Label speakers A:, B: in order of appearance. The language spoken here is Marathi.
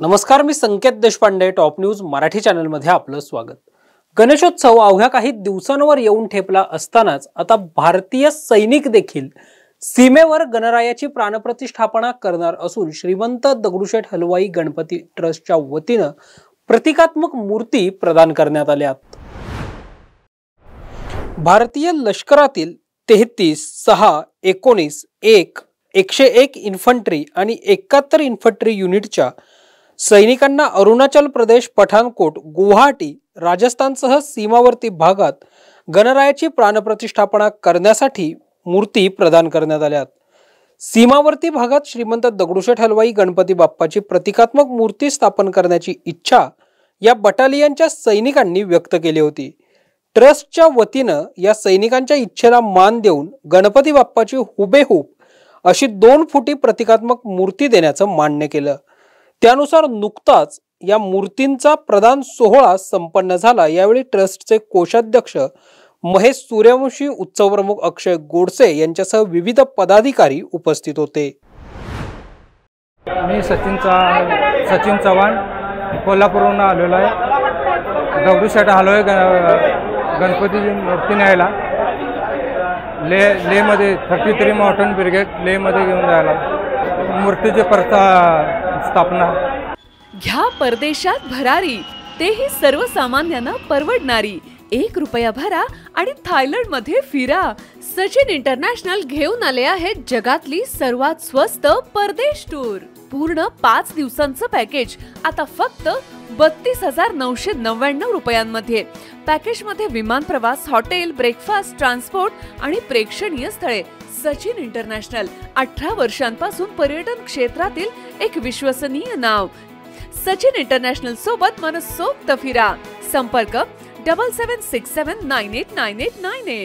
A: नमस्कार, मी संकेत देशपांडे, टॉप न्यूज मराठी चॅनलमध्ये आपलं स्वागत। गणेशोत्सव अवघ्या काही दिवसांवर येऊन ठेपला असतानाच आता भारतीय सैनिक देखील सीमेवर गणरायाची प्राणप्रतिष्ठापना करणार असून श्रीमंत दगडूशेठ हलवाई गणपती ट्रस्टच्या वतीनं प्रतिकात्मक मूर्ती प्रदान करण्यात आल्यात। भारतीय लष्करातील 33, 6, 19, 1, 101 इन्फंट्री आणि 71 इन्फंट्री युनिटच्या सैनिकांना अरुणाचल प्रदेश, पठाणकोट, गुवाहाटी, राजस्थानसह सीमावर्ती भागात गणरायाची प्राणप्रतिष्ठापना करण्यासाठी मूर्ती प्रदान करण्यात आल्यात। सीमावर्ती भागात श्रीमंत दगडूशेठ हलवाई गणपती बाप्पाची प्रतिकात्मक मूर्ती स्थापन करण्याची इच्छा या बटालियनच्या सैनिकांनी व्यक्त केली होती। ट्रस्टच्या वतीनं या सैनिकांच्या इच्छेला मान देऊन गणपती बाप्पाची हुबेहूब अशी 2 फुटी प्रतिकात्मक मूर्ती देण्याचं मान्य केलं। त्यानुसार नुकताच या मूर्तींचा प्रदान सोहळा संपन्न झाला। यावेळी ट्रस्टचे कोषाध्यक्ष महेश सूर्यवंशी, उत्सव प्रमुख अक्षय गोडसे यांच्यासह विविध पदाधिकारी उपस्थित होते।
B: मी सचिन चव्हाण कोल्हापूरहून आलेलो आहे। दगडूशेठ हलवाई गणपतीची मूर्ती न्यायला लेमध्ये 33 माउंटन ब्रिगेड लेमध्ये घेऊन जायला मूर्तीची स्थापना।
C: घ्या परदेशात भरारी, तेही सर्वसामान्यांना परवडणारी। 1 रुपया भरा आणि थायलंड मध्ये फिरा। सचिन इंटरनॅशनल घेऊन आले आहेत जगातली सर्वात स्वस्त परदेश टूर। पूर्ण 5 दिवसांचं पॅकेज आता फक्त 32,999 रुपयांमध्ये। पॅकेज मध्ये विमान प्रवास, हॉटेल, ब्रेकफास्ट, ट्रान्सपोर्ट आणि प्रेक्षणीय स्थळे। सचिन इंटरनॅशनल 18 वर्षांपासून पर्यटन क्षेत्रातील एक विश्वसनीय नाव। सचिन इंटरनॅशनल सोबत मनसोक्त फिरा। संपर्क 7767989898।